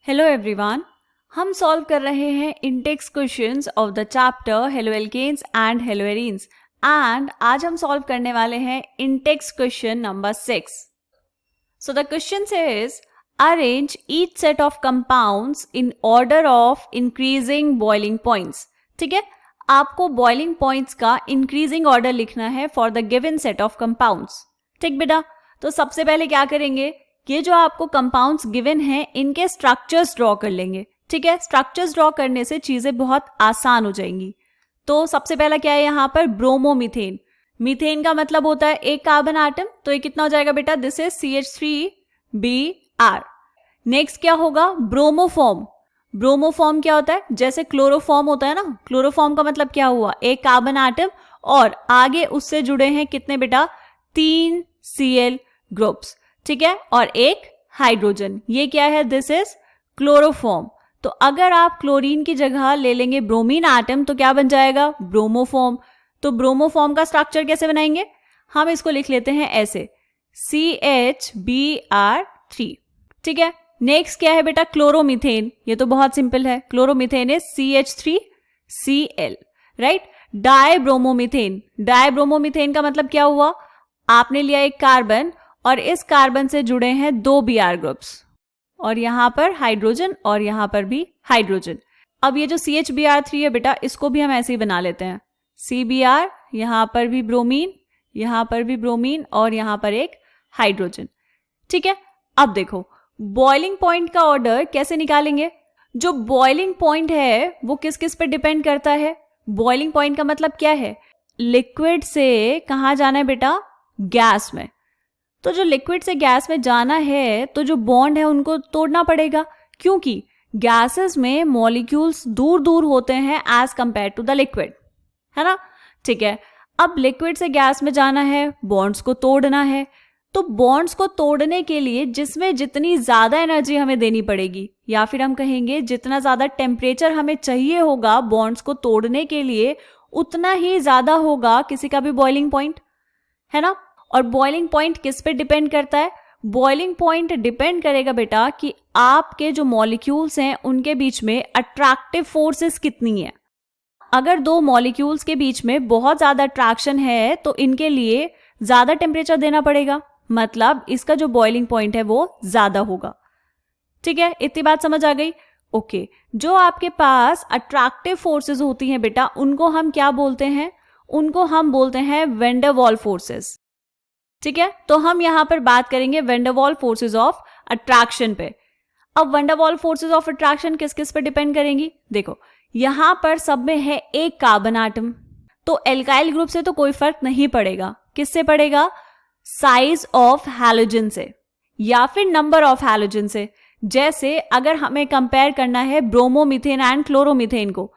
Hello everyone, हम solve कर रहे हैं intext questions of the chapter haloalkanes and haloarenes and आज हम सॉल्व करने वाले हैं intext question number 6. So the question says arrange each set of compounds in order of increasing boiling points. ठीक है, आपको बॉइलिंग पॉइंट्स का increasing order लिखना है for the given set of compounds. ठीक बेटा, तो सबसे पहले क्या करेंगे, ये जो आपको कंपाउंड्स गिवन हैं इनके स्ट्रक्चर्स ड्रॉ कर लेंगे. ठीक है, स्ट्रक्चर्स ड्रॉ करने से चीजें बहुत आसान हो जाएंगी. तो सबसे पहला क्या है यहाँ पर, ब्रोमोमीथेन. मीथेन का मतलब होता है एक कार्बन आटम, तो ये कितना हो जाएगा बेटा, दिस इज CH3Br. नेक्स्ट क्या होगा, ब्रोमोफॉर्म. ब्रोमोफॉर्म क्या होता है, जैसे क्लोरोफॉर्म होता है ना, क्लोरोफॉर्म का मतलब क्या हुआ, एक कार्बन आटम और आगे उससे जुड़े हैं कितने बेटा, 3 Cl ग्रुप्स. ठीक है, और एक हाइड्रोजन. ये क्या है, दिस इज क्लोरोफॉर्म. तो अगर आप क्लोरीन की जगह ले लेंगे ब्रोमीन आटम तो क्या बन जाएगा, ब्रोमोफॉर्म. तो ब्रोमोफॉर्म का स्ट्रक्चर कैसे बनाएंगे, हम इसको लिख लेते हैं ऐसे, CHBr3. ठीक है, नेक्स्ट क्या है बेटा, क्लोरोमीथेन. ये तो बहुत सिंपल है, क्लोरोमीथेन इज CH3Cl. राइट. डाइब्रोमोमीथेन. डाइब्रोमोमीथेन का मतलब क्या हुआ, आपने लिया एक कार्बन और इस कार्बन से जुड़े हैं 2 Br ग्रुप्स और यहां पर हाइड्रोजन और यहां पर भी हाइड्रोजन. अब ये जो CHBr3 है बेटा, इसको भी हम ऐसे ही बना लेते हैं, CBr, यहां पर भी ब्रोमीन, यहां पर भी ब्रोमीन और यहां पर एक हाइड्रोजन. ठीक है, अब देखो बॉइलिंग पॉइंट का ऑर्डर कैसे निकालेंगे. जो बॉइलिंग पॉइंट है वो किस किस पे डिपेंड करता है. बॉइलिंग पॉइंट का मतलब क्या है, लिक्विड से कहां जाना है बेटा, गैस में. तो जो लिक्विड से गैस में जाना है तो जो बॉन्ड है उनको तोड़ना पड़ेगा, क्योंकि गैसेस में मॉलिक्यूल्स दूर दूर होते हैं as compare to the liquid, है ना. ठीक है, अब लिक्विड से गैस में जाना है, बॉन्ड्स को तोड़ना है. तो बॉन्ड्स को तोड़ने के लिए जिसमें जितनी ज्यादा एनर्जी हमें देनी पड़ेगी, या फिर हम कहेंगे जितना ज्यादा टेम्परेचर हमें चाहिए होगा बॉन्ड्स को तोड़ने के लिए, उतना ही ज्यादा होगा किसी का भी बॉइलिंग पॉइंट, है ना. और बॉइलिंग पॉइंट किस पे डिपेंड करता है, बॉइलिंग पॉइंट डिपेंड करेगा बेटा कि आपके जो मॉलिक्यूल्स हैं उनके बीच में अट्रैक्टिव फोर्सेस कितनी है. अगर 2 मॉलिक्यूल्स के बीच में बहुत ज्यादा अट्रैक्शन है तो इनके लिए ज्यादा टेम्परेचर देना पड़ेगा, मतलब इसका जो बॉइलिंग पॉइंट है वो ज्यादा होगा. ठीक है, इतनी बात समझ आ गई. ओके, जो आपके पास अट्रैक्टिव फोर्सेस होती हैं बेटा, उनको हम क्या बोलते हैं, उनको हम बोलते हैं वैन डर वाल फोर्सेस. ठीक है, तो हम यहां पर बात करेंगे वैन डर वाल फोर्सेस ऑफ अट्रैक्शन पे. अब वैन डर वाल फोर्सेस ऑफ अट्रैक्शन किस किस पे डिपेंड करेंगी, देखो यहां पर सब में है एक कार्बन आटम, तो एल्काइल ग्रुप से तो कोई फर्क नहीं पड़ेगा, किससे पड़ेगा, साइज ऑफ हैलोजन से या फिर नंबर ऑफ हैलोजन से. जैसे अगर हमें कंपेयर करना है ब्रोमोमीथेन एंड क्लोरोमीथेन को,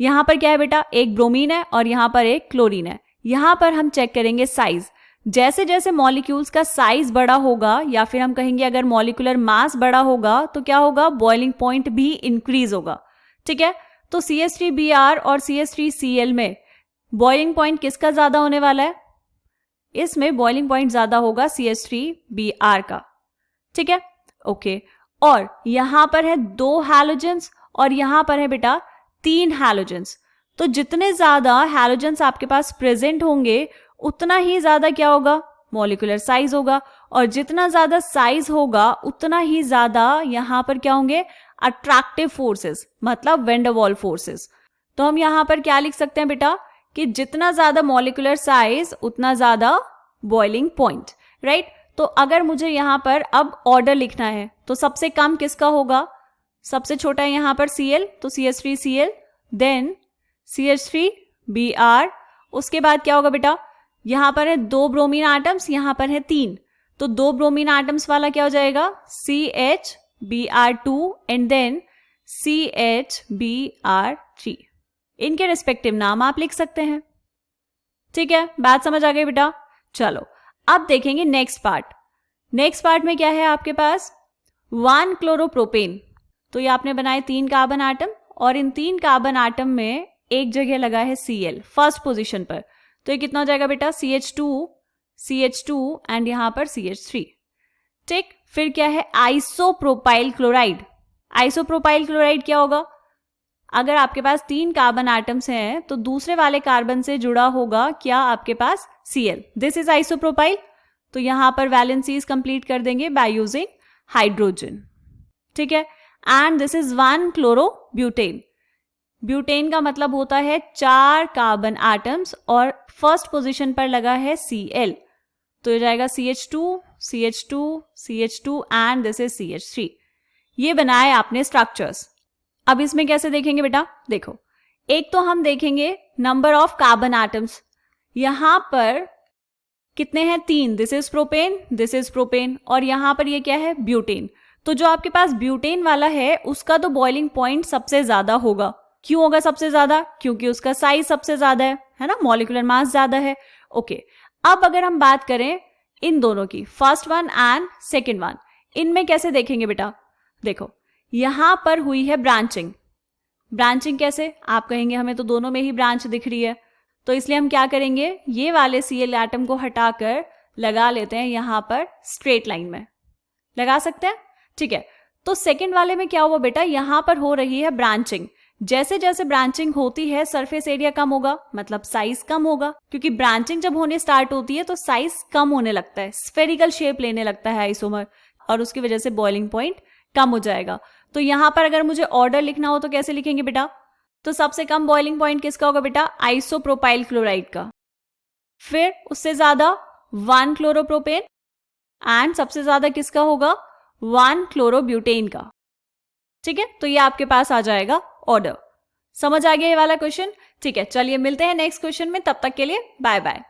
यहां पर क्या है बेटा, एक ब्रोमीन है और यहां पर एक क्लोरीन है. यहां पर हम चेक करेंगे साइज. जैसे जैसे मॉलिक्यूल्स का साइज बड़ा होगा या फिर हम कहेंगे अगर मॉलिक्यूलर मास बड़ा होगा तो क्या होगा, बॉइलिंग पॉइंट भी इंक्रीज होगा. ठीक है, तो CH3Br और CH3Cl में बॉइलिंग पॉइंट किसका ज्यादा होने वाला है, इसमें बॉइलिंग पॉइंट ज्यादा होगा CH3Br का. ठीक है, ओके. और यहां पर है 2 हैलोजेंस और यहां पर है बेटा 3 हैलोजेंस. तो जितने ज्यादा हैलोजेंस आपके पास प्रेजेंट होंगे उतना ही ज्यादा क्या होगा, मॉलिक्यूलर साइज होगा, और जितना ज्यादा साइज होगा उतना ही ज्यादा यहां पर क्या होंगे, अट्रैक्टिव फोर्सेस, मतलब वैन डर वाल फोर्सेस. तो हम यहां पर क्या लिख सकते हैं बेटा, कि जितना ज्यादा मॉलिक्यूलर साइज उतना ज्यादा बॉइलिंग पॉइंट. राइट. तो अगर मुझे यहां पर अब ऑर्डर लिखना है तो सबसे कम किसका होगा, सबसे छोटा है यहां पर Cl, तो CH3Cl, देन CH3Br. उसके बाद क्या होगा बेटा, यहां पर है 2 ब्रोमीन आटम्स, यहां पर है 3, तो 2 ब्रोमीन आटम्स वाला क्या हो जाएगा, CHBr2 एंड देन CHBr3. इनके रिस्पेक्टिव नाम आप लिख सकते हैं. ठीक है, बात समझ आ गई बेटा. चलो अब देखेंगे नेक्स्ट पार्ट. नेक्स्ट पार्ट में क्या है आपके पास, 1 क्लोरोप्रोपेन. तो ये आपने बनाए 3 कार्बन आटम और इन 3 कार्बन आटम में एक जगह लगा है Cl फर्स्ट पोजीशन पर. तो ये कितना हो जाएगा बेटा, CH2 एंड यहां पर CH3. ठीक, फिर क्या है, आइसोप्रोपाइल क्लोराइड. आइसोप्रोपाइल क्लोराइड क्या होगा? अगर आपके पास 3 कार्बन एटम्स हैं तो दूसरे वाले कार्बन से जुड़ा होगा क्या आपके पास Cl. This is isopropyl. तो यहां पर वैलेंसीज कंप्लीट कर देंगे बाय यूजिंग हाइड्रोजन. ठीक है. And this is 1 chlorobutane. Butane का मतलब होता है 4 कार्बन एटम्स और फर्स्ट पोजीशन पर लगा है Cl. तो हो जाएगा CH2, CH2, CH2 and this is CH3. ये बनाए आपने स्ट्रक्चर्स. अब इसमें कैसे देखेंगे बेटा? देखो, एक तो हम देखेंगे नंबर ऑफ कार्बन एटम्स. यहां पर कितने हैं? 3. This is propane, this is propane और यहां पर ये क्या है? ब्यूटेन. तो जो आपके पास ब्यूटेन वाला है उसका तो बॉइलिंग पॉइंट सबसे ज्यादा होगा. क्यों होगा सबसे ज्यादा? क्योंकि उसका साइज सबसे ज्यादा है ना, मॉलिक्यूलर मास ज्यादा है. ओके. अब अगर हम बात करें इन दोनों की, first one and second one, इनमें कैसे देखेंगे बेटा? देखो, यहां पर हुई है ब्रांचिंग. ब्रांचिंग कैसे? आप कहेंगे हमें तो दोनों में ही ब्रांच दिख रही है. तो इसलिए हम क्या करेंगे, ये वाले Cl एटम को हटाकर लगा लेते हैं यहां पर स्ट्रेट लाइन में. लगा सकते हैं? ठीक है. तो सेकंड वाले में क्या हुआ बेटा? यहां पर हो रही है ब्रांचिंग. जैसे जैसे ब्रांचिंग होती है सरफेस एरिया कम होगा, मतलब साइज कम होगा, क्योंकि ब्रांचिंग जब होने स्टार्ट होती है तो साइज कम होने लगता है, स्फेरिकल शेप लेने लगता है आइसोमर, और उसकी वजह से बॉइलिंग पॉइंट कम हो जाएगा. तो यहां पर अगर मुझे ऑर्डर लिखना हो तो कैसे लिखेंगे बेटा? तो सबसे कम बॉइलिंग पॉइंट किसका होगा बेटा? आइसोप्रोपाइल क्लोराइड का. फिर उससे ज्यादा 1 क्लोरोप्रोपेन एंड सबसे ज्यादा किसका होगा? 1 क्लोरोब्यूटेन का. ठीक है. तो ये आपके पास आ जाएगा ऑर्डर. समझ आ गया ये वाला क्वेश्चन? ठीक है. चलिए मिलते हैं नेक्स्ट क्वेश्चन में. तब तक के लिए बाय बाय.